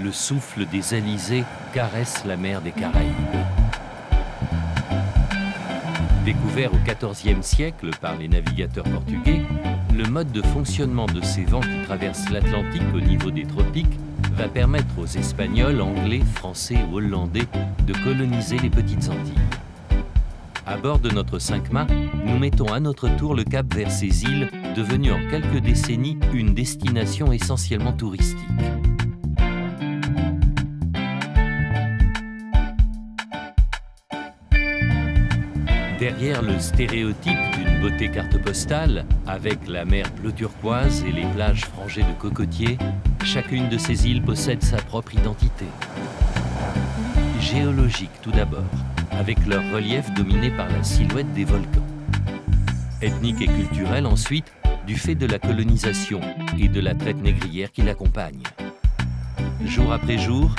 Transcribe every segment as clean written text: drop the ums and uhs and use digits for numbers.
le souffle des alizés caresse la mer des Caraïbes. Découvert au XIVe siècle par les navigateurs portugais, le mode de fonctionnement de ces vents qui traversent l'Atlantique au niveau des tropiques va permettre aux Espagnols, Anglais, Français ou Hollandais de coloniser les petites Antilles. À bord de notre 5 mâts, nous mettons à notre tour le cap vers ces îles, devenues en quelques décennies une destination essentiellement touristique. Derrière le stéréotype d'une beauté carte postale, avec la mer bleu turquoise et les plages frangées de cocotiers, chacune de ces îles possède sa propre identité. Géologique tout d'abord, avec leur relief dominé par la silhouette des volcans. Ethnique et culturelle ensuite, du fait de la colonisation et de la traite négrière qui l'accompagne. Jour après jour,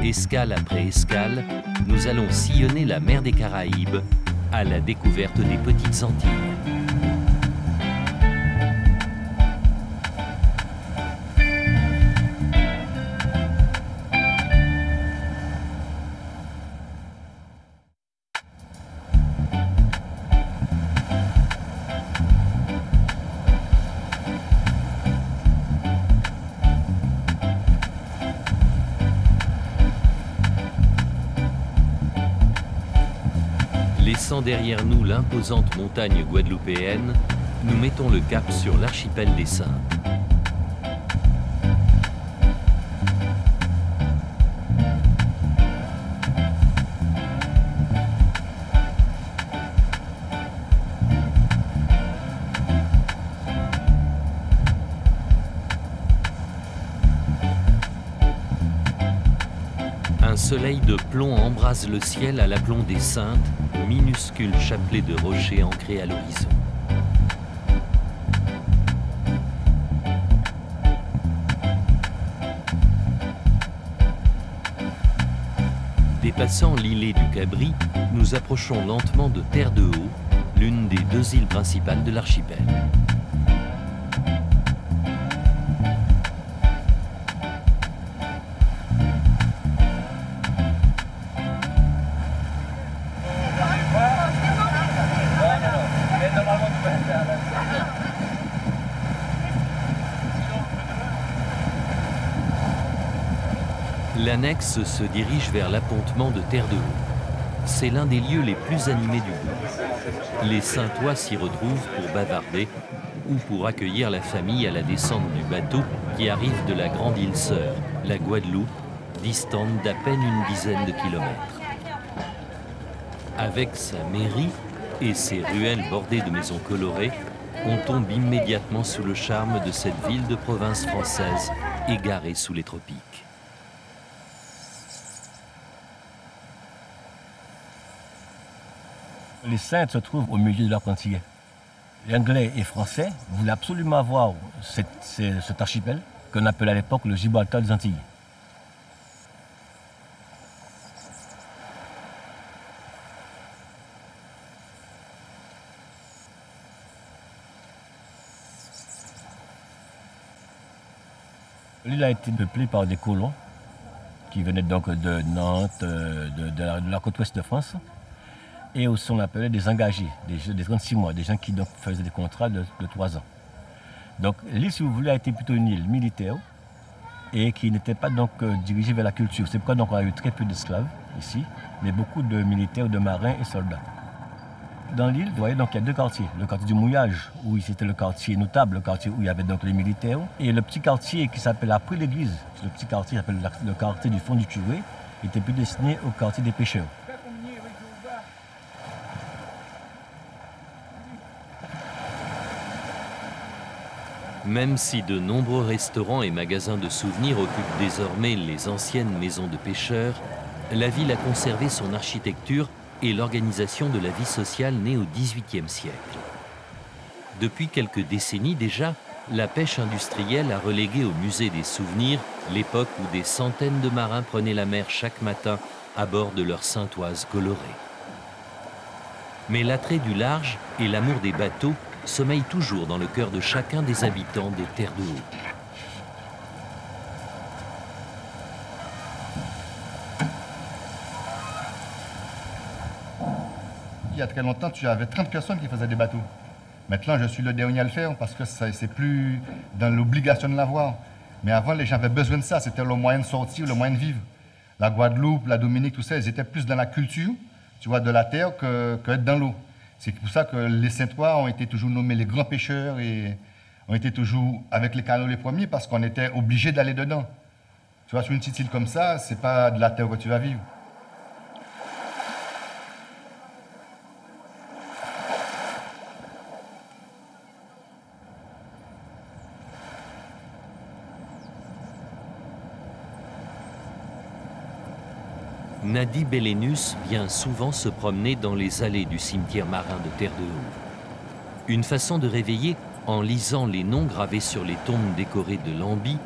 escale après escale, nous allons sillonner la mer des Caraïbes à la découverte des petites Antilles. Laissant derrière nous l'imposante montagne guadeloupéenne, nous mettons le cap sur l'archipel des Saintes. Un soleil de plomb embrase le ciel à l'aplomb des Saintes, minuscule chapelet de rochers ancrés à l'horizon. Dépassant l'îlet du Cabri, nous approchons lentement de Terre de Haut, l'une des 2 îles principales de l'archipel. L'annexe se dirige vers l'appontement de Terre de Haut. C'est l'un des lieux les plus animés du bourg. Les Saintois s'y retrouvent pour bavarder ou pour accueillir la famille à la descente du bateau qui arrive de la grande île sœur, la Guadeloupe, distante d'à peine une dizaine de kilomètres. Avec sa mairie et ses ruelles bordées de maisons colorées, on tombe immédiatement sous le charme de cette ville de province française égarée sous les tropiques. Les Saintes se trouvent au milieu de l'arc antillais. Anglais et Français voulaient absolument avoir cet archipel qu'on appelait à l'époque le Gibraltar des Antilles. L'île a été peuplée par des colons qui venaient donc de Nantes, de la côte ouest de France. Et aussi on appelait des engagés, des 36 mois, des gens qui donc faisaient des contrats de 3 ans. Donc l'île, si vous voulez, a été plutôt une île militaire et qui n'était pas donc dirigée vers la culture. C'est pourquoi donc on a eu très peu d'esclaves ici, mais beaucoup de militaires, de marins et soldats. Dans l'île, vous voyez, donc il y a 2 quartiers. Le quartier du Mouillage, où c'était le quartier notable, le quartier où il y avait donc les militaires, et le petit quartier qui s'appelle après l'église, le petit quartier qui s'appelle le quartier du fond du curé, était plus destiné au quartier des pêcheurs. Même si de nombreux restaurants et magasins de souvenirs occupent désormais les anciennes maisons de pêcheurs, la ville a conservé son architecture et l'organisation de la vie sociale née au XVIIIe siècle. Depuis quelques décennies déjà, la pêche industrielle a relégué au musée des souvenirs l'époque où des centaines de marins prenaient la mer chaque matin à bord de leurs saintoises colorées. Mais l'attrait du large et l'amour des bateaux sommeille toujours dans le cœur de chacun des habitants de Terre de Haut. il y a très longtemps, tu avais 30 personnes qui faisaient des bateaux. Maintenant, je suis le dernier à le faire parce que c'est plus dans l'obligation de l'avoir. Mais avant, les gens avaient besoin de ça. C'était le moyen de sortir, le moyen de vivre. La Guadeloupe, la Dominique, tout ça, ils étaient plus dans la culture, tu vois, de la terre que être dans l'eau. C'est pour ça que les Saint-Ouen ont été toujours nommés les grands pêcheurs et ont été toujours avec les canots les premiers parce qu'on était obligé d'aller dedans. Tu vois, sur une petite île comme ça, c'est pas de la terre que tu vas vivre. Nadi Belenus vient souvent se promener dans les allées du cimetière marin de Terre-de-Haut. Une façon de réveiller, en lisant les noms gravés sur les tombes décorées de lambis,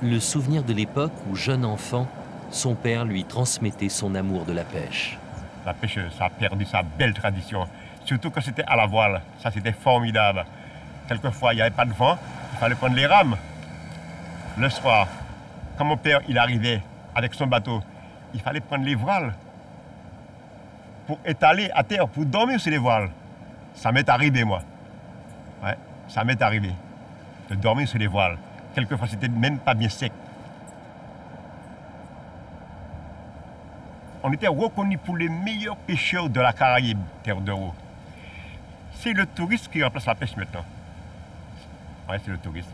le souvenir de l'époque où, jeune enfant, son père lui transmettait son amour de la pêche. La pêche, ça a perdu sa belle tradition. Surtout que c'était à la voile. Ça, c'était formidable. Quelquefois, il n'y avait pas de vent. Il fallait prendre les rames. Le soir, quand mon père il arrivait avec son bateau, il fallait prendre les voiles pour étaler à terre, pour dormir sur les voiles. Ça m'est arrivé, moi. Ouais, ça m'est arrivé de dormir sur les voiles. Quelquefois, c'était même pas bien sec. On était reconnus pour les meilleurs pêcheurs de la Caraïbe, Terre-de-Haut. C'est le tourisme qui remplace la pêche maintenant. Ouais, c'est le tourisme.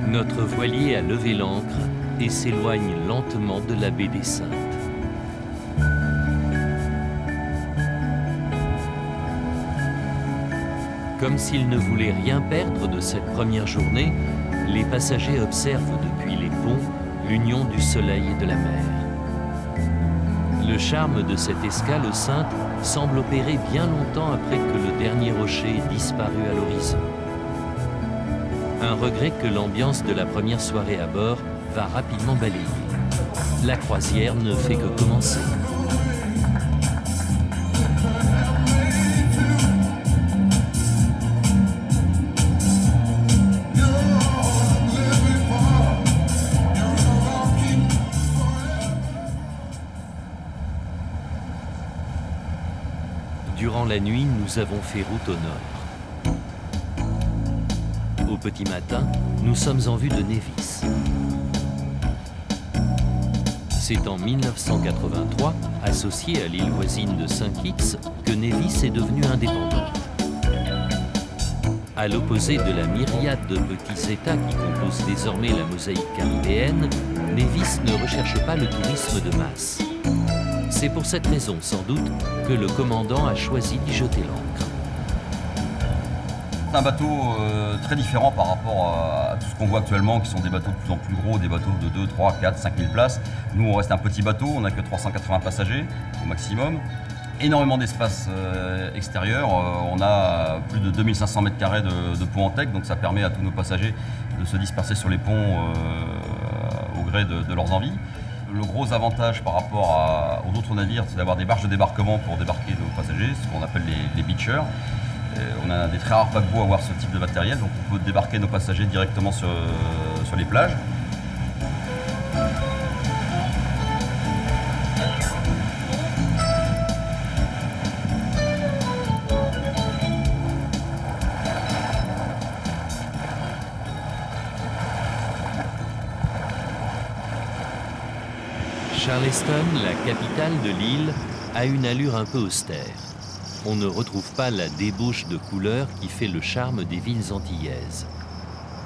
Notre voilier a levé l'ancre et s'éloigne lentement de la baie des Saintes. Comme s'ils ne voulaient rien perdre de cette première journée, les passagers observent depuis les ponts l'union du soleil et de la mer. Le charme de cette escale aux Saintes semble opérer bien longtemps après que le dernier rocher ait disparu à l'horizon. Un regret que l'ambiance de la première soirée à bord va rapidement balayer. La croisière ne fait que commencer. Durant la nuit, nous avons fait route au nord. Au petit matin, nous sommes en vue de Nevis. C'est en 1983, associée à l'île voisine de Saint-Kitts, que Nevis est devenue indépendante. À l'opposé de la myriade de petits États qui composent désormais la mosaïque caribéenne, Nevis ne recherche pas le tourisme de masse. C'est pour cette raison, sans doute, que le commandant a choisi d'y jeter l'ancre. C'est un bateau très différent par rapport à tout ce qu'on voit actuellement, qui sont des bateaux de plus en plus gros, des bateaux de 2, 3, 4, 5 000 places. Nous, on reste un petit bateau, on n'a que 380 passagers au maximum. Énormément d'espace extérieur, on a plus de 2500 mètres carrés de pont en tech, donc ça permet à tous nos passagers de se disperser sur les ponts au gré de leurs envies. Le gros avantage par rapport aux autres navires, c'est d'avoir des barges de débarquement pour débarquer nos passagers, ce qu'on appelle les beachers. On a des très rares paquebots à avoir ce type de matériel, donc on peut débarquer nos passagers directement sur les plages. Charleston, la capitale de l'île, a une allure un peu austère. On ne retrouve pas la débauche de couleurs qui fait le charme des villes antillaises.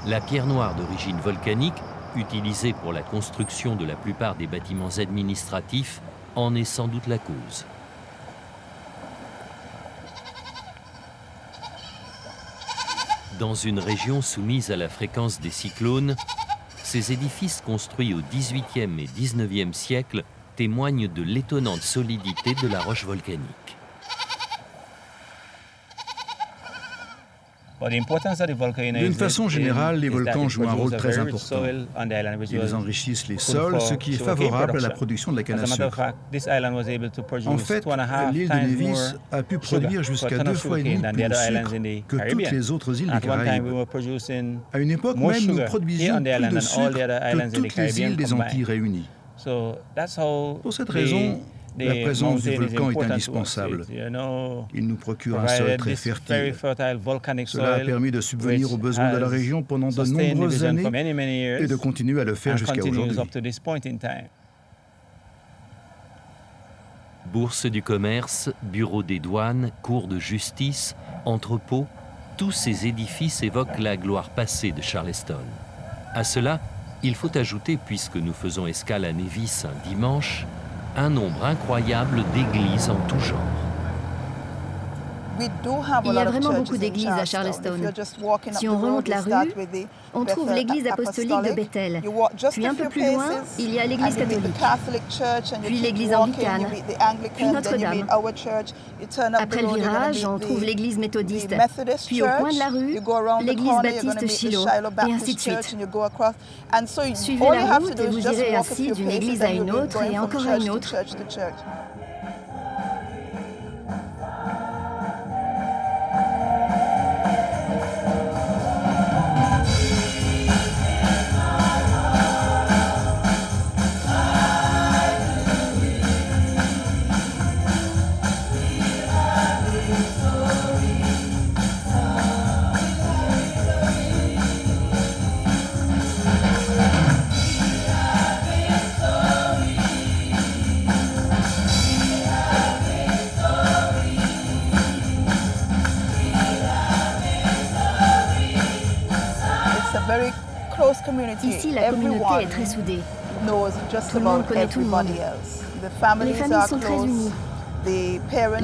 La pierre noire d'origine volcanique, utilisée pour la construction de la plupart des bâtiments administratifs, en est sans doute la cause. Dans une région soumise à la fréquence des cyclones, ces édifices construits au XVIIIe et XIXe siècle témoignent de l'étonnante solidité de la roche volcanique. D'une façon générale, les volcans jouent un rôle très important. Ils enrichissent les sols, ce qui est favorable à la production de la canne à sucre. En fait, l'île de Nevis a pu produire jusqu'à 2,5 fois plus de sucre que toutes les autres îles des Caraïbes. À une époque même, nous produisions plus de sucre que toutes les îles des Antilles réunies. Pour cette raison, la présence du volcan est indispensable. Il nous procure un sol très fertile. Cela a permis de subvenir aux besoins de la région pendant de nombreuses années et de continuer à le faire jusqu'à aujourd'hui. Bourse du commerce, bureau des douanes, cour de justice, entrepôt, tous ces édifices évoquent la gloire passée de Charleston. À cela, il faut ajouter, puisque nous faisons escale à Nevis un dimanche, un nombre incroyable d'églises en tout genre. Il y a vraiment beaucoup d'églises à Charleston. Si on remonte la rue, on trouve l'église apostolique de Bethel. Puis un peu plus loin, il y a l'église catholique. Puis l'église anglicane. Puis Notre-Dame. Après le virage, on trouve l'église méthodiste. Puis au coin de la rue, l'église baptiste Shiloh. Et ainsi de suite. Suivez la route et vous irez ainsi d'une église à une autre et encore à une autre. Ici, la communauté est très soudée. Tout le monde connaît tout le monde. Les familles sont très unies. Les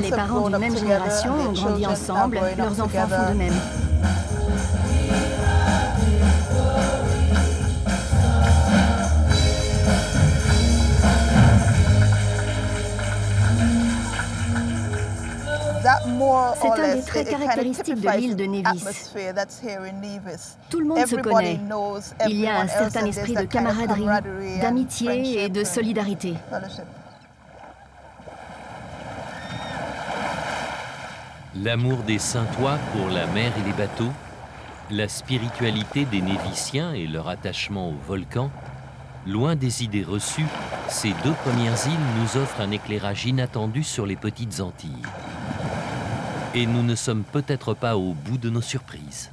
parents d'une même génération ont grandi ensemble, leurs enfants font de même. C'est un des traits caractéristiques de l'île de Nevis. Tout le monde se connaît. Il y a un certain esprit de camaraderie, d'amitié et de solidarité. L'amour des Saintois pour la mer et les bateaux, la spiritualité des Néviciens et leur attachement au volcan, loin des idées reçues, ces deux premières îles nous offrent un éclairage inattendu sur les petites Antilles. Et nous ne sommes peut-être pas au bout de nos surprises.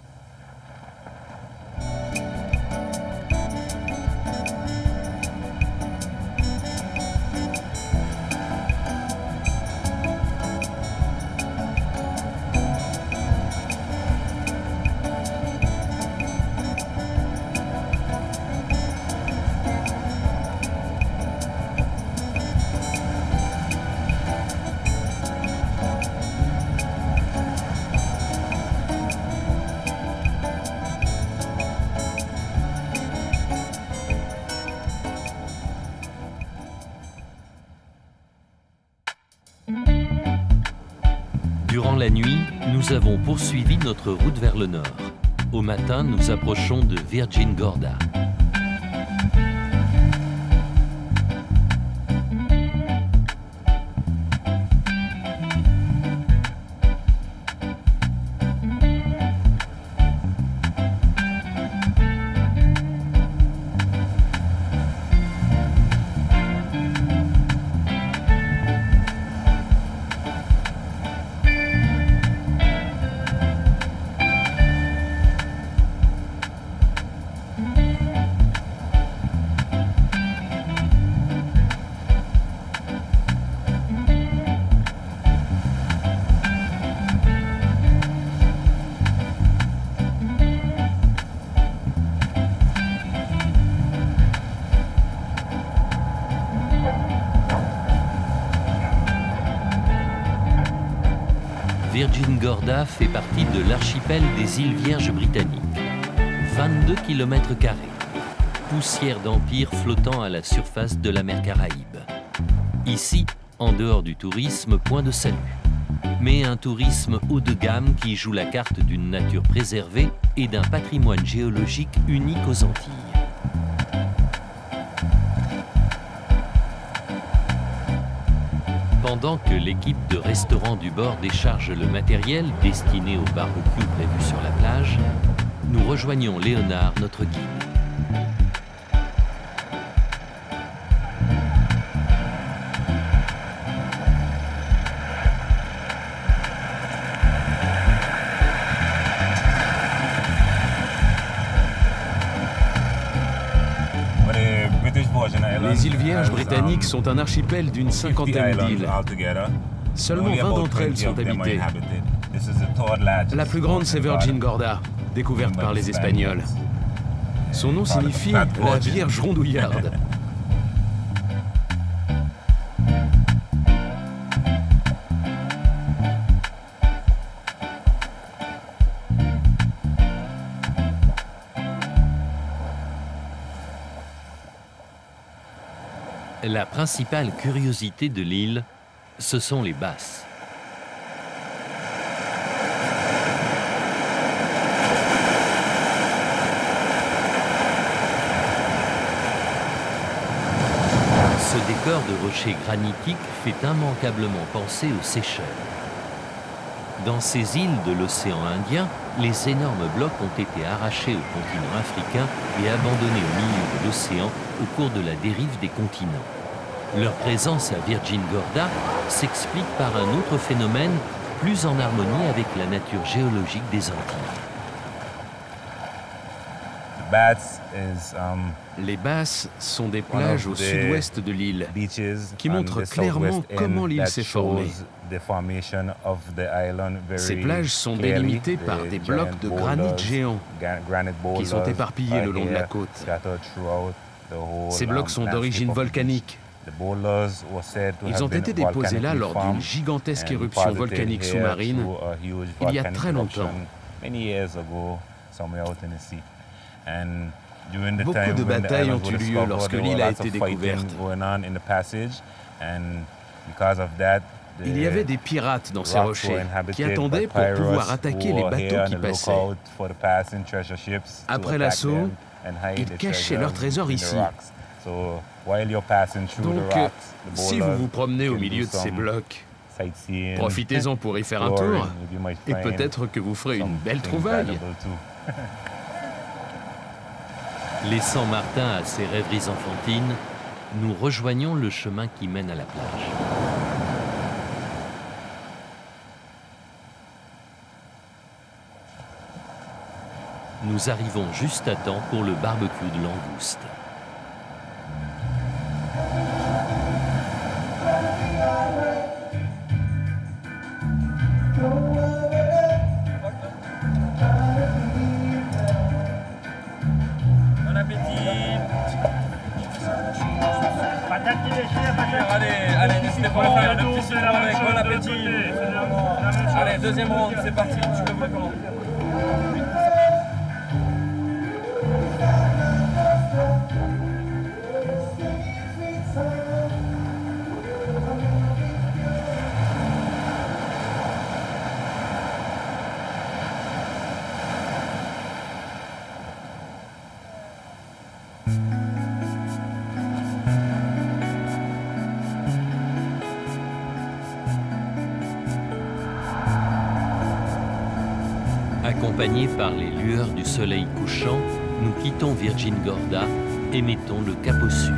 Durant la nuit, nous avons poursuivi notre route vers le nord. Au matin, nous approchons de Virgin Gorda. Virgin Gorda fait partie de l'archipel des îles Vierges britanniques. 22 km², poussière d'empire flottant à la surface de la mer Caraïbe. Ici, en dehors du tourisme, point de salut. mais un tourisme haut de gamme qui joue la carte d'une nature préservée et d'un patrimoine géologique unique aux Antilles. Pendant que l'équipe de restaurants du bord décharge le matériel destiné au barbecue prévu sur la plage, nous rejoignons Léonard, notre guide. Les îles Vierges britanniques sont un archipel d'une cinquantaine d'îles. Seulement 20 d'entre elles sont habitées. La plus grande, c'est Virgin Gorda, découverte par les Espagnols. Son nom signifie la Vierge rondouillarde. La principale curiosité de l'île, ce sont les basses. Ce décor de rochers granitiques fait immanquablement penser aux Seychelles. Dans ces îles de l'océan Indien, les énormes blocs ont été arrachés au continent africain et abandonnés au milieu de l'océan au cours de la dérive des continents. Leur présence à Virgin Gorda s'explique par un autre phénomène plus en harmonie avec la nature géologique des Antilles. Les Basses sont des plages au sud-ouest de l'île qui montrent clairement comment l'île s'est formée. Ces plages sont délimitées par des blocs de granit géants qui sont éparpillés le long de la côte. Ces blocs sont d'origine volcanique. Ils ont été déposés là lors d'une gigantesque éruption volcanique sous-marine il y a très longtemps. Beaucoup de batailles ont eu lieu lorsque l'île a été découverte. Il y avait des pirates dans ces rochers qui attendaient pour pouvoir attaquer les bateaux qui passaient. Après l'assaut, ils cachaient leurs trésors ici. Donc, si vous vous promenez au milieu de ces blocs, profitez-en pour y faire un tour et peut-être que vous ferez une belle trouvaille. Laissant Martin à ses rêveries enfantines, nous rejoignons le chemin qui mène à la plage. Nous arrivons juste à temps pour le barbecue de langouste. Allez, n'hésitez pas à faire le petit sourire avec. Bon appétit. Allez, deuxième round, c'est parti. Tu peux me comment? Accompagnés par les lueurs du soleil couchant, nous quittons Virgin Gorda et mettons le cap au sud.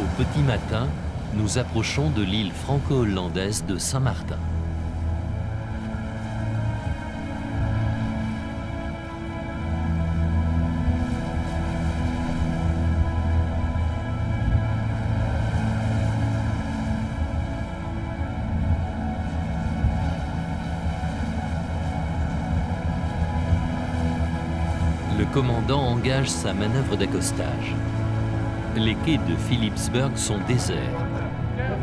Au petit matin, nous approchons de l'île franco-hollandaise de Saint-Martin. Le commandant engage sa manœuvre d'accostage. Les quais de Philipsburg sont déserts.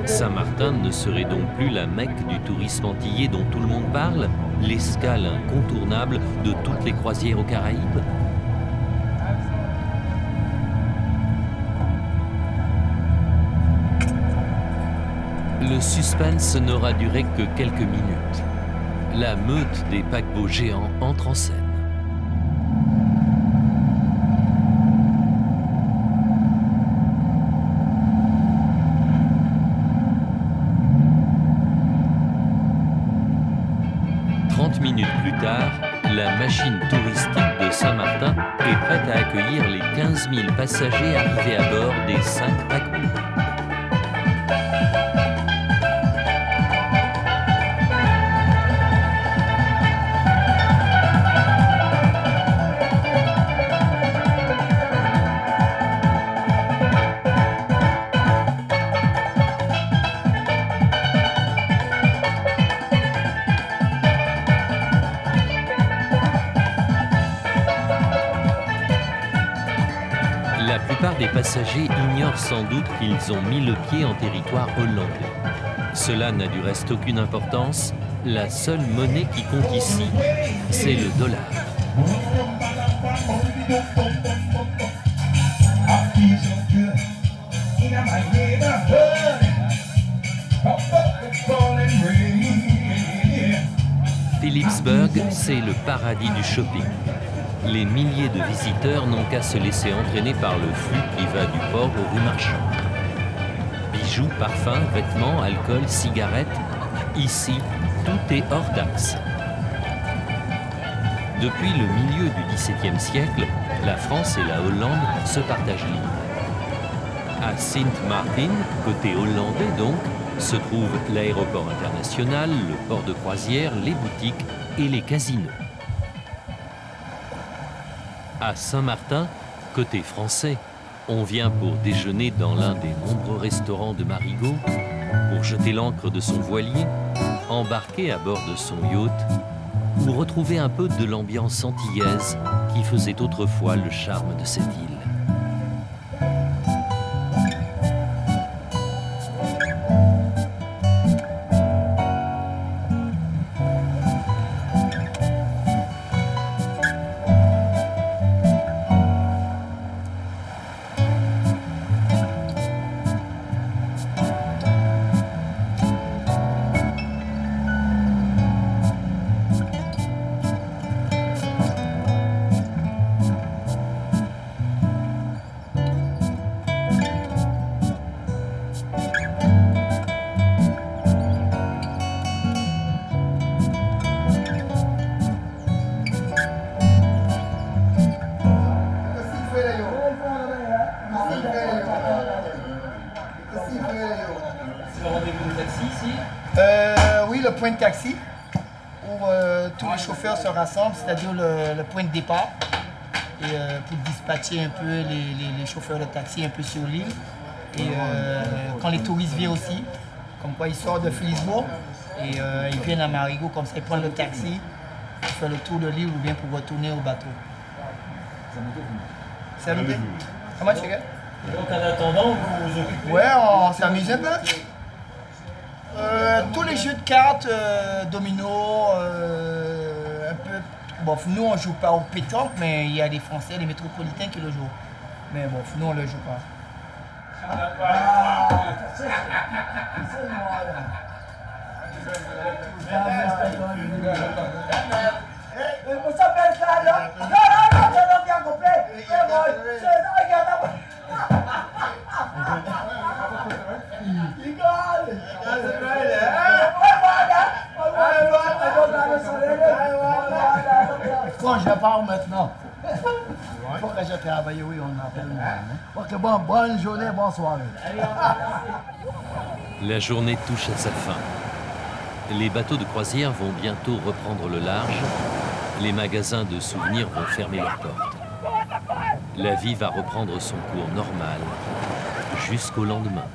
Saint-Martin ne serait donc plus la Mecque du tourisme antillais dont tout le monde parle, l'escale incontournable de toutes les croisières aux Caraïbes? Le suspense n'aura duré que quelques minutes. La meute des paquebots géants entre en scène. Minutes plus tard, la machine touristique de Saint-Martin est prête à accueillir les 15 000 passagers arrivés à bord des 5 paquebots. Les passagers ignorent sans doute qu'ils ont mis le pied en territoire hollandais. Cela n'a du reste aucune importance. La seule monnaie qui compte ici, c'est le dollar. Philipsburg, c'est le paradis du shopping. Les milliers de visiteurs n'ont qu'à se laisser entraîner par le flux qui va du port aux rues marchandes. Bijoux, parfums, vêtements, alcool, cigarettes, ici, tout est hors taxe. Depuis le milieu du XVIIe siècle, la France et la Hollande se partagent l'île. À Sint Maarten, côté hollandais donc, se trouvent l'aéroport international, le port de croisière, les boutiques et les casinos. À Saint-Martin, côté français, on vient pour déjeuner dans l'un des nombreux restaurants de Marigot, pour jeter l'ancre de son voilier, embarquer à bord de son yacht, ou retrouver un peu de l'ambiance antillaise qui faisait autrefois le charme de cette île. Point de taxi où tous les chauffeurs se rassemblent, c'est-à-dire le point de départ, et pour dispatcher un peu les chauffeurs de taxi un peu sur l'île. Et quand les touristes viennent aussi, comme quoi ils sortent de Philipsburg et ils viennent à Marigot, comme ça ils prennent le taxi pour faire le tour de l'île ou bien pour retourner au bateau. C'est à noter. Comment tu regardes? Donc en attendant, vous vous occupez? Ouais, on s'amuse un peu. Tous les jeux de cartes, domino, un peu. Bon, nous on joue pas au pétanque, mais il y a des Français, des métropolitains qui le jouent. Mais bon, nous on le joue pas. Quand je pars maintenant, il faut que je travaille, oui, on appelle moi. Ok, bon, bonne journée, bonsoir. La journée touche à sa fin. Les bateaux de croisière vont bientôt reprendre le large. Les magasins de souvenirs vont fermer leurs portes. La vie va reprendre son cours normal jusqu'au lendemain.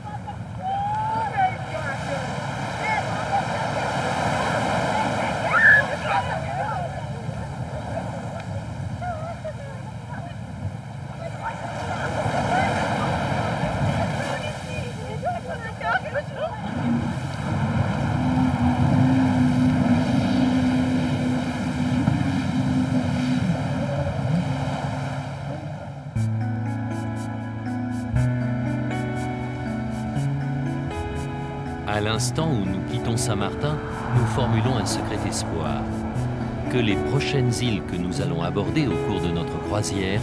À l'instant où nous quittons Saint-Martin, nous formulons un secret espoir. Que les prochaines îles que nous allons aborder au cours de notre croisière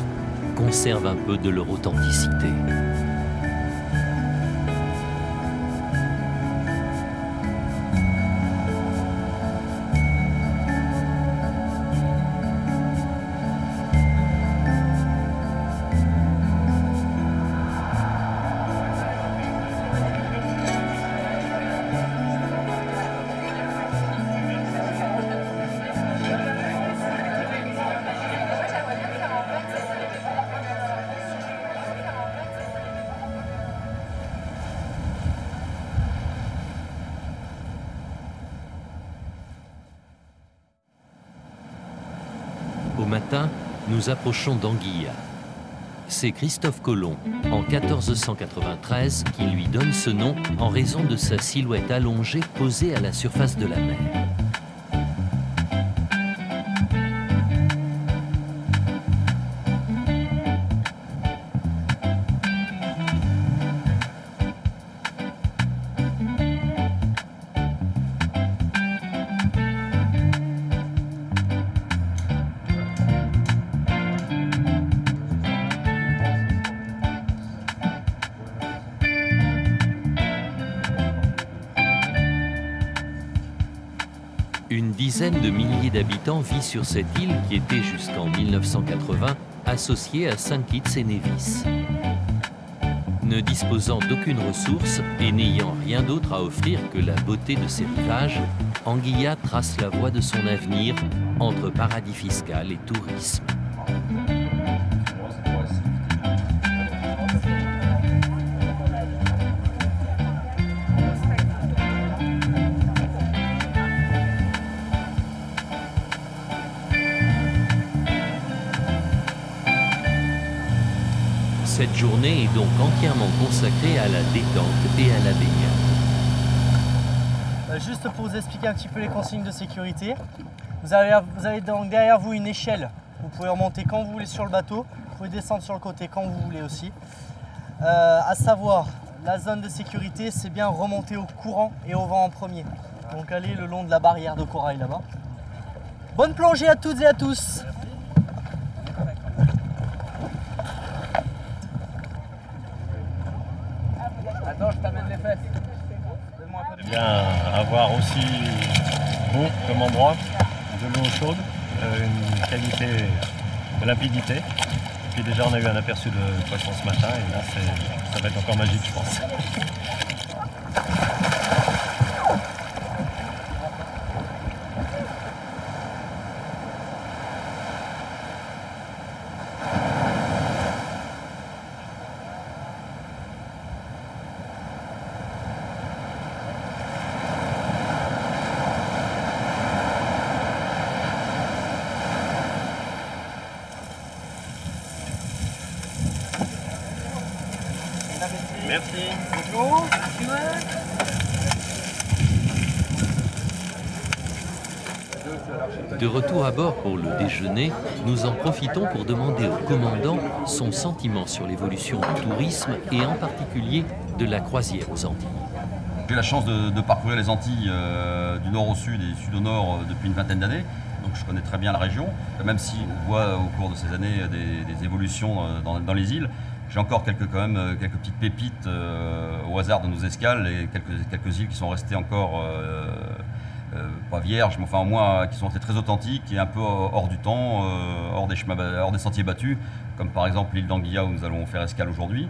conservent un peu de leur authenticité. Au matin, nous approchons d'Anguilla. C'est Christophe Colomb, en 1493, qui lui donne ce nom en raison de sa silhouette allongée posée à la surface de la mer. Une dizaine de milliers d'habitants vit sur cette île qui était jusqu'en 1980 associée à Saint Kitts et Nevis. Ne disposant d'aucune ressource et n'ayant rien d'autre à offrir que la beauté de ses rivages, Anguilla trace la voie de son avenir entre paradis fiscal et tourisme. Cette journée est donc entièrement consacrée à la détente et à la baignade. Juste pour vous expliquer un petit peu les consignes de sécurité, vous avez donc derrière vous une échelle. Vous pouvez remonter quand vous voulez sur le bateau, vous pouvez descendre sur le côté quand vous voulez aussi. À savoir, la zone de sécurité, c'est bien remonter au courant et au vent en premier. Donc allez le long de la barrière de corail là-bas. Bonne plongée à toutes et à tous! Attends, je t'amène les fesses. Bien, avoir aussi beau comme endroit, de l'eau chaude, une qualité de limpidité. Et puis déjà, on a eu un aperçu de poisson ce matin et là, ça va être encore magique, je pense. Merci. De retour à bord pour le déjeuner, nous en profitons pour demander au commandant son sentiment sur l'évolution du tourisme et en particulier de la croisière aux Antilles. J'ai la chance de parcourir les Antilles du nord au sud et du sud au nord depuis une vingtaine d'années. Donc je connais très bien la région, même si on voit au cours de ces années des évolutions dans les îles. J'ai encore quelques petites pépites au hasard de nos escales et quelques îles qui sont restées encore pas vierges, mais enfin au moins qui sont restées très authentiques et un peu hors du temps, hors des sentiers battus, comme par exemple l'île d'Anguilla où nous allons faire escale aujourd'hui.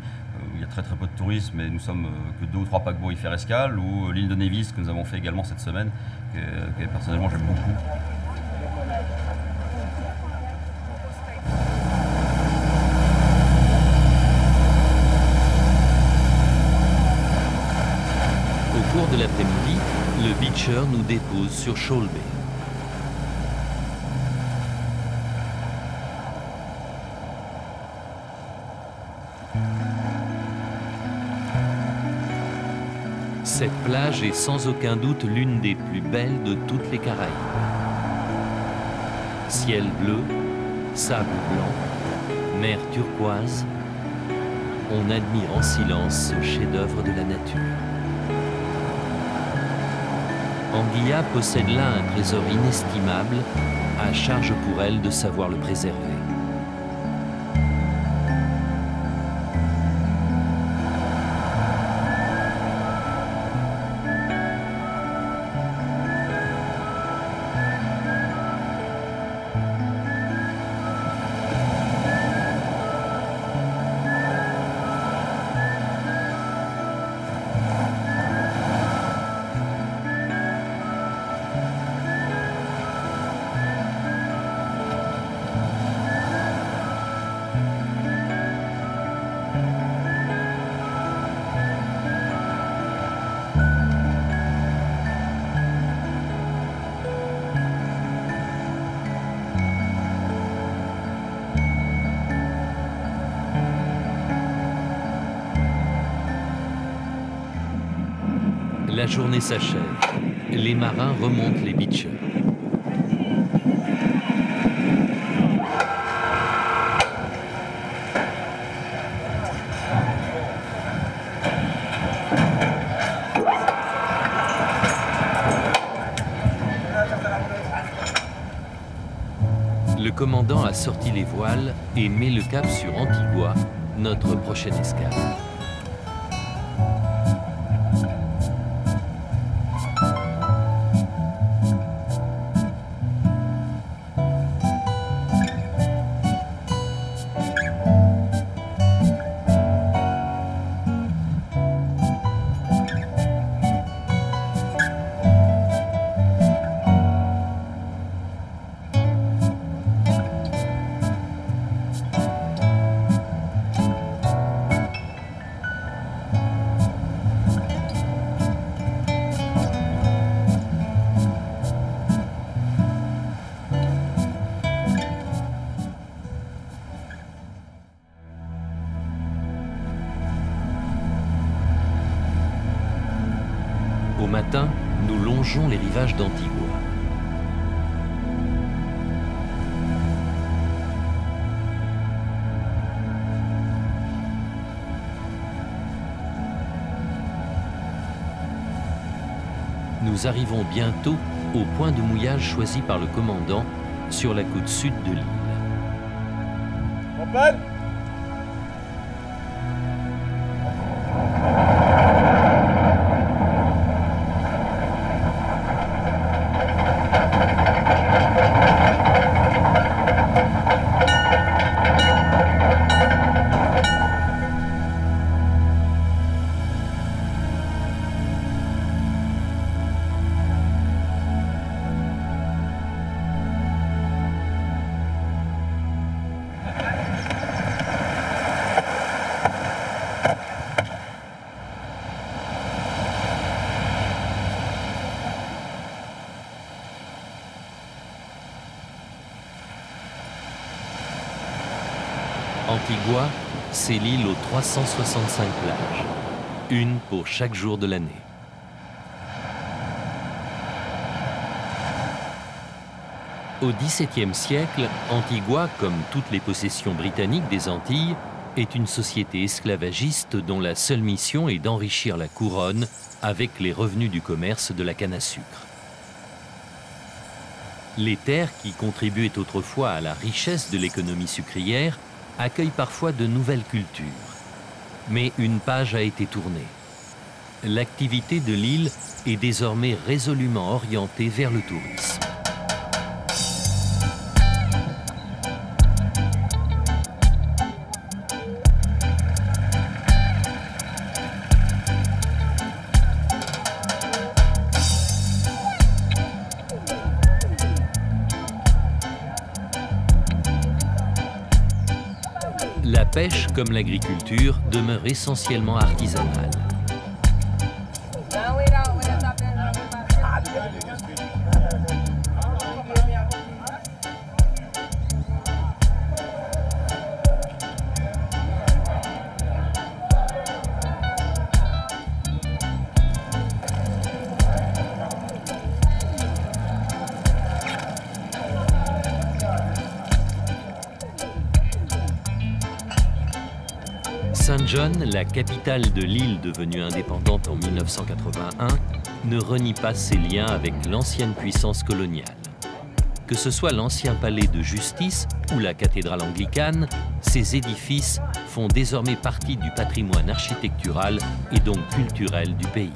Il y a très peu de tourisme et nous sommes que 2 ou 3 paquebots y faire escale, ou l'île de Nevis que nous avons fait également cette semaine, que personnellement j'aime beaucoup. Au cours de l'après-midi, le Beacher nous dépose sur Shoal Bay. Cette plage est sans aucun doute l'une des plus belles de toutes les Caraïbes. Ciel bleu, sable blanc, mer turquoise, on admire en silence ce chef-d'œuvre de la nature. Anguilla possède là un trésor inestimable, à charge pour elle de savoir le préserver. La journée s'achève. Les marins remontent les beachers. Le commandant a sorti les voiles et met le cap sur Antigua, notre prochaine escale. Au matin, nous longeons les rivages d'Antigua. Nous arrivons bientôt au point de mouillage choisi par le commandant sur la côte sud de l'île. Antigua, c'est l'île aux 365 plages, une pour chaque jour de l'année. Au XVIIe siècle, Antigua, comme toutes les possessions britanniques des Antilles, est une société esclavagiste dont la seule mission est d'enrichir la couronne avec les revenus du commerce de la canne à sucre. Les terres qui contribuaient autrefois à la richesse de l'économie sucrière accueillent parfois de nouvelles cultures. Mais une page a été tournée. L'activité de l'île est désormais résolument orientée vers le tourisme. La pêche, comme l'agriculture, demeure essentiellement artisanale. John, la capitale de l'île devenue indépendante en 1981, ne renie pas ses liens avec l'ancienne puissance coloniale. Que ce soit l'ancien palais de justice ou la cathédrale anglicane, ces édifices font désormais partie du patrimoine architectural et donc culturel du pays.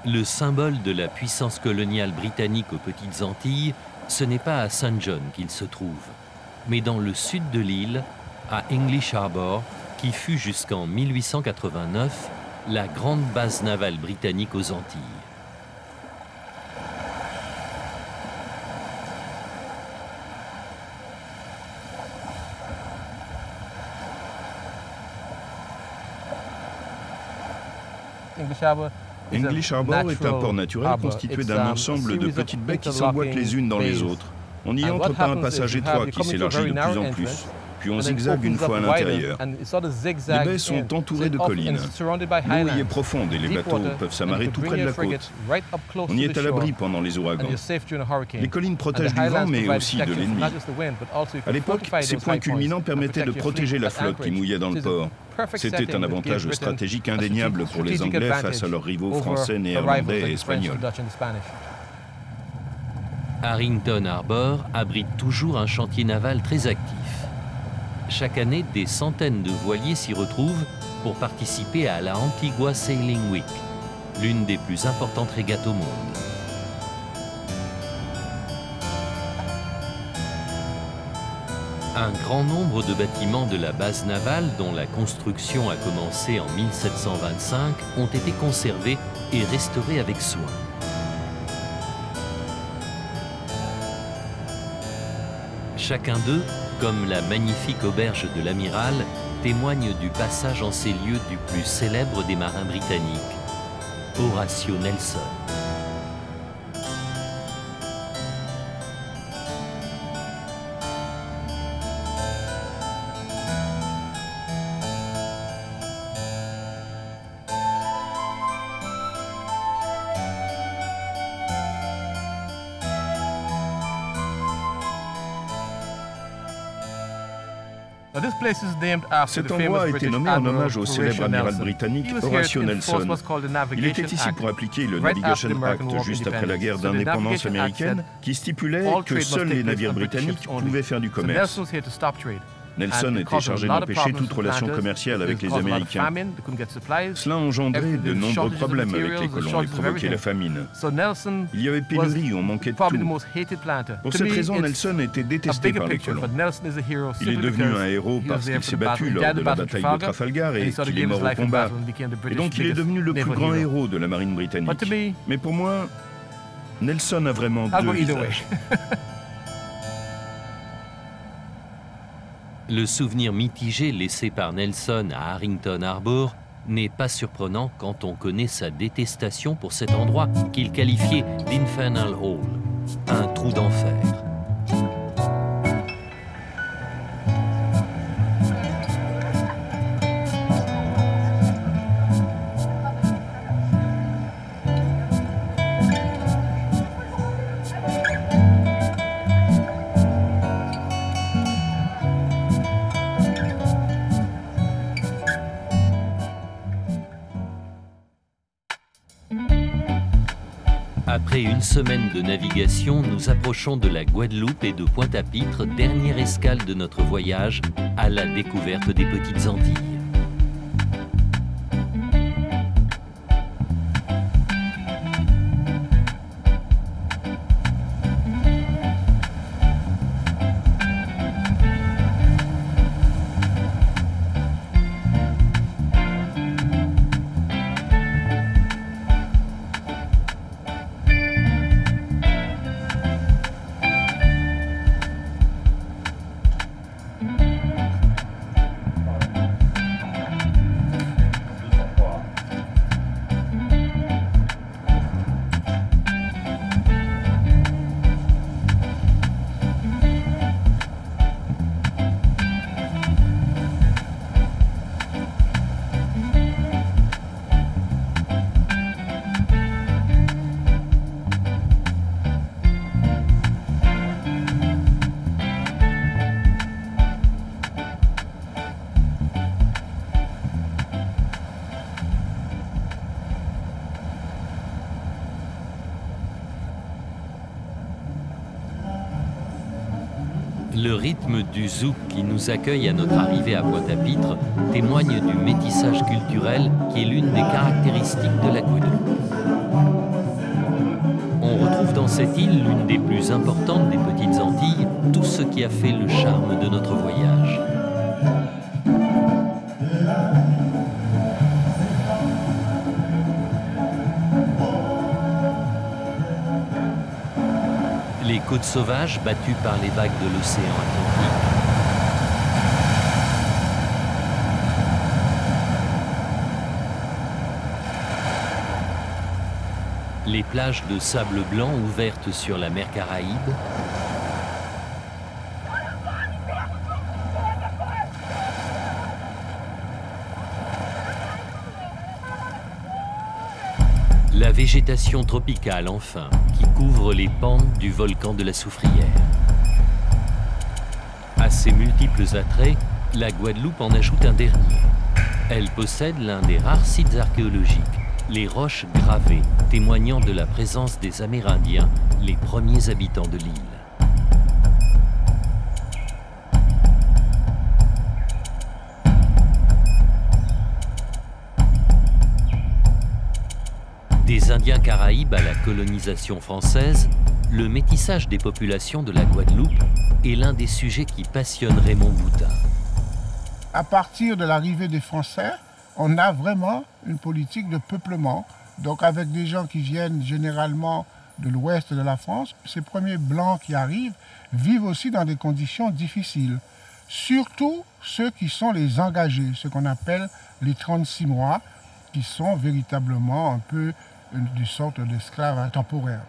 Le symbole de la puissance coloniale britannique aux Petites Antilles, ce n'est pas à St. John qu'il se trouve, mais dans le sud de l'île, à English Harbour, qui fut jusqu'en 1889 la grande base navale britannique aux Antilles. English Harbour est un port naturel constitué d'un ensemble de petites baies qui s'emboîtent les unes dans les autres. On y entre par un passage étroit qui s'élargit de plus en plus, puis on zigzague une fois à l'intérieur. Les baies sont entourées de collines. L'eau y est profonde et les bateaux peuvent s'amarrer tout près de la côte. On y est à l'abri pendant les ouragans. Les collines protègent du vent, mais aussi de l'ennemi. À l'époque, ces points culminants permettaient de protéger la flotte qui mouillait dans le port. C'était un avantage stratégique indéniable pour les Anglais face à leurs rivaux français, néerlandais et espagnols. Harrington Harbour abrite toujours un chantier naval très actif. Chaque année, des centaines de voiliers s'y retrouvent pour participer à la Antigua Sailing Week, l'une des plus importantes régates au monde. Un grand nombre de bâtiments de la base navale, dont la construction a commencé en 1725, ont été conservés et restaurés avec soin. Chacun d'eux, comme la magnifique auberge de l'amiral, témoigne du passage en ces lieux du plus célèbre des marins britanniques, Horatio Nelson. Cet endroit a été nommé en hommage au célèbre amiral britannique Horatio Nelson. Il était ici pour appliquer le Navigation Act juste après la guerre d'indépendance américaine qui stipulait que seuls les navires britanniques pouvaient faire du commerce. Nelson était chargé d'empêcher toute relation commerciale avec les Américains. Cela a engendré de nombreux problèmes avec les colons et provoqué la famine. Il y avait pénurie, on manquait de tout. Pour cette raison, Nelson était détesté par les colons. Il est devenu un héros parce qu'il s'est battu lors de la bataille de Trafalgar et qu'il est mort au combat. Et donc il est devenu le plus grand héros de la marine britannique. Mais pour moi, Nelson a vraiment deux visages. Le souvenir mitigé laissé par Nelson à Harrington Harbour n'est pas surprenant quand on connaît sa détestation pour cet endroit qu'il qualifiait d'Infernal Hole, un trou d'enfer. Après une semaine de navigation, nous approchons de la Guadeloupe et de Pointe-à-Pitre, dernière escale de notre voyage à la découverte des Petites Antilles. Le rythme du zouk qui nous accueille à notre arrivée à Pointe-à-Pitre témoigne du métissage culturel qui est l'une des caractéristiques de la Guadeloupe. On retrouve dans cette île, l'une des plus importantes des Petites Antilles, tout ce qui a fait le charme de notre voyage. Les côtes sauvages battues par les vagues de l'océan Atlantique. Les plages de sable blanc ouvertes sur la mer Caraïbe. La végétation tropicale, enfin, qui couvre les pentes du volcan de la Soufrière. À ces multiples attraits, la Guadeloupe en ajoute un dernier. Elle possède l'un des rares sites archéologiques, les roches gravées, témoignant de la présence des Amérindiens, les premiers habitants de l'île. Des Indiens Caraïbes à la colonisation française, le métissage des populations de la Guadeloupe est l'un des sujets qui passionne Raymond Boutin. À partir de l'arrivée des Français, on a vraiment une politique de peuplement. Donc avec des gens qui viennent généralement de l'ouest de la France, ces premiers blancs qui arrivent vivent aussi dans des conditions difficiles. Surtout ceux qui sont les engagés, ce qu'on appelle les 36 mois, qui sont véritablement un peu une sorte d'esclaves temporaires.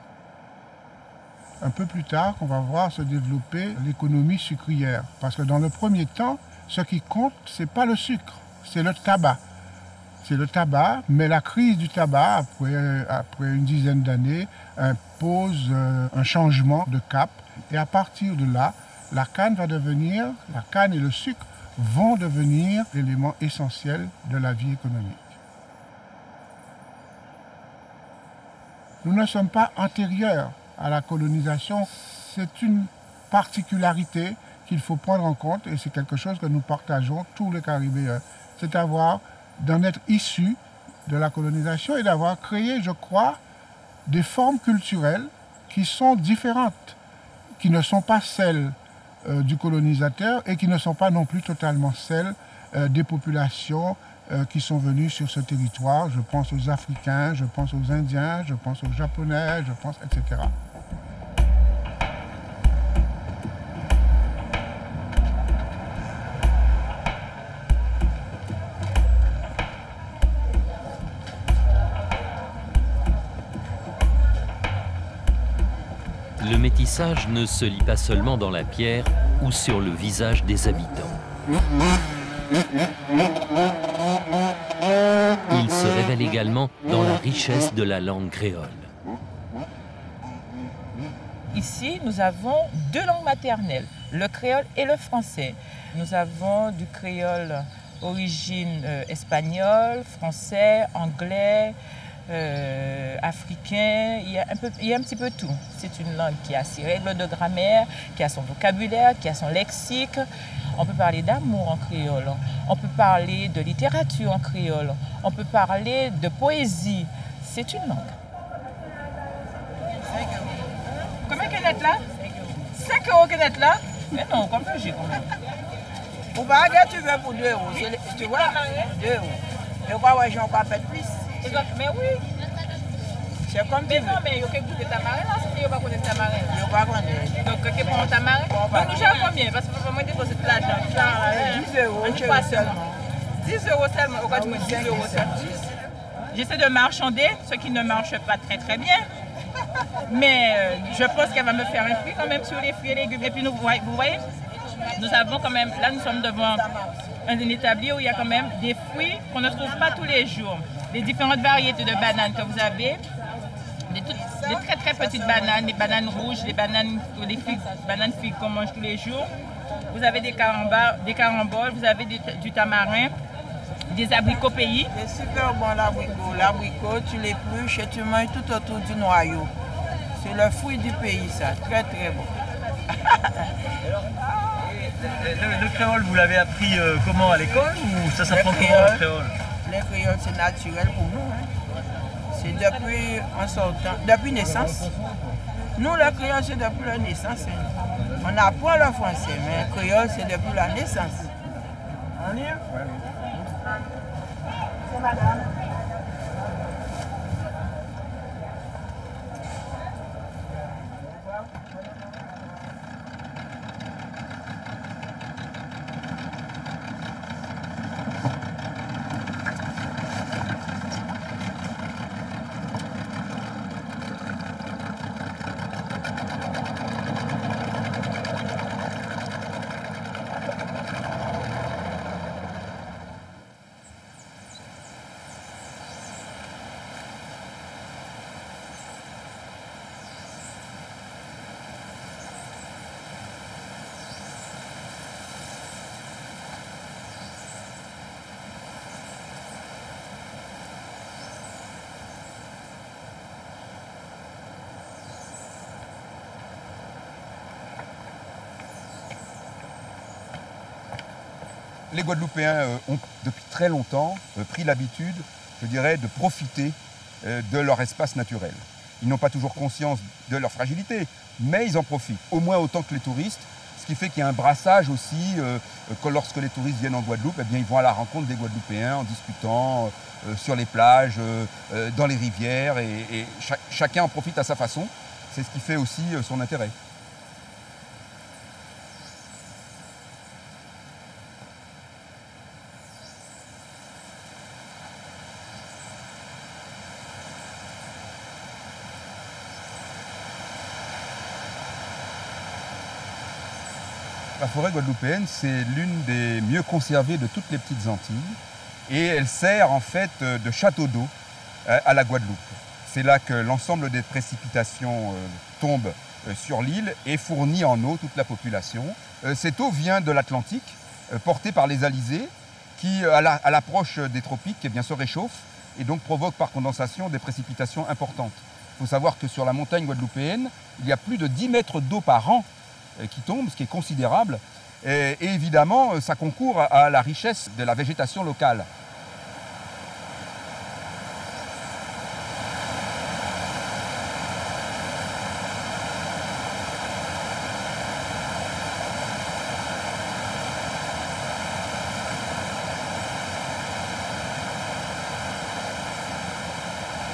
Un peu plus tard, on va voir se développer l'économie sucrière. Parce que dans le premier temps, ce qui compte, ce n'est pas le sucre, c'est le tabac. C'est le tabac, mais la crise du tabac, après une dizaine d'années, impose un changement de cap. Et à partir de là, la canne et le sucre vont devenir l'élément essentiel de la vie économique. Nous ne sommes pas antérieurs à la colonisation, c'est une particularité qu'il faut prendre en compte et c'est quelque chose que nous partageons tous les Caribéens. C'est d'en être issus de la colonisation et d'avoir créé, je crois, des formes culturelles qui sont différentes, qui ne sont pas celles du colonisateur et qui ne sont pas non plus totalement celles des populations qui sont venues sur ce territoire. Je pense aux Africains, je pense aux Indiens, je pense aux Japonais, etc. Le métissage ne se lit pas seulement dans la pierre ou sur le visage des habitants. Il se révèle également dans la richesse de la langue créole. Ici, nous avons deux langues maternelles, le créole et le français. Nous avons du créole origine espagnole, français, anglais, africain, il y a un petit peu tout. C'est une langue qui a ses règles de grammaire, qui a son vocabulaire, qui a son lexique. On peut parler d'amour en créole, on peut parler de littérature en créole, on peut parler de poésie. C'est une langue. Combien qu'elle est là? 5 € qu'elle est là? Mais non, comme j'ai combien? Pour pas que tu veux pour 2 €, tu vois? 2 €. Mais pourquoi j'en pas fait plus? Mais oui. C'est comme tu veux. Non, mais il y a que goûter tamarin, là, c'est qu'il n'y a pas goûter tamarin. Il n'y a pas goûter. Donc, qui prend tamarin? Donc, nous avons combien? Parce que moi, je dépose l'argent. 10 € seulement. 10 € seulement. Pourquoi tu me dis 10 € seulement? J'essaie de marchander, ce qui ne marche pas très bien. Mais je pense qu'elle va me faire un prix quand même sur les fruits et légumes. Et puis, vous voyez, nous avons quand même, là, nous sommes devant un établi où il y a quand même des fruits qu'on ne trouve pas tous les jours. Les différentes variétés de bananes que vous avez, des très petites bananes, des bananes rouges, des bananes figues qu'on mange tous les jours. Vous avez des caramboles, vous avez du tamarin, des abricots pays. C'est super bon l'abricot. L'abricot, tu l'épluches et tu manges tout autour du noyau. C'est le fruit du pays, ça. Très bon. Le créole, vous l'avez appris comment à l'école ou ça s'apprend comment le créole? Le créole, c'est naturel pour nous. Hein. C'est depuis en sortant, depuis naissance. Nous, le créole, c'est depuis la naissance. Hein. On apprend le français, mais le créole, c'est depuis la naissance. On y est? C'est madame. Les Guadeloupéens ont depuis très longtemps pris l'habitude, je dirais, de profiter de leur espace naturel. Ils n'ont pas toujours conscience de leur fragilité, mais ils en profitent, au moins autant que les touristes, ce qui fait qu'il y a un brassage aussi, que lorsque les touristes viennent en Guadeloupe, eh bien, ils vont à la rencontre des Guadeloupéens en discutant sur les plages, dans les rivières, et chacun en profite à sa façon. C'est ce qui fait aussi son intérêt. La forêt guadeloupéenne, c'est l'une des mieux conservées de toutes les petites Antilles et elle sert en fait de château d'eau à la Guadeloupe. C'est là que l'ensemble des précipitations tombe sur l'île et fournit en eau toute la population. Cette eau vient de l'Atlantique, portée par les alizés qui, à l'approche des tropiques, eh bien, se réchauffent et donc provoquent par condensation des précipitations importantes. Il faut savoir que sur la montagne guadeloupéenne, il y a plus de 10 mètres d'eau par an qui tombe, ce qui est considérable. Et évidemment, ça concourt à la richesse de la végétation locale.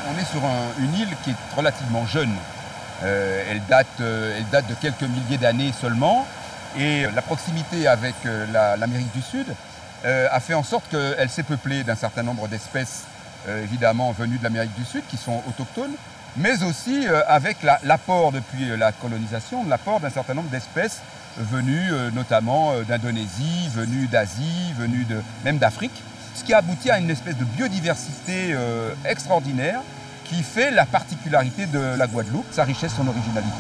On est sur une île qui est relativement jeune. Elle date de quelques milliers d'années seulement et la proximité avec l'Amérique du Sud a fait en sorte qu'elle s'est peuplée d'un certain nombre d'espèces évidemment venues de l'Amérique du Sud qui sont autochtones, mais aussi avec l'apport depuis la colonisation, l'apport d'un certain nombre d'espèces venues notamment d'Indonésie, venues d'Asie, venues même d'Afrique, ce qui a abouti à une espèce de biodiversité extraordinaire qui fait la particularité de la Guadeloupe, sa richesse, son originalité.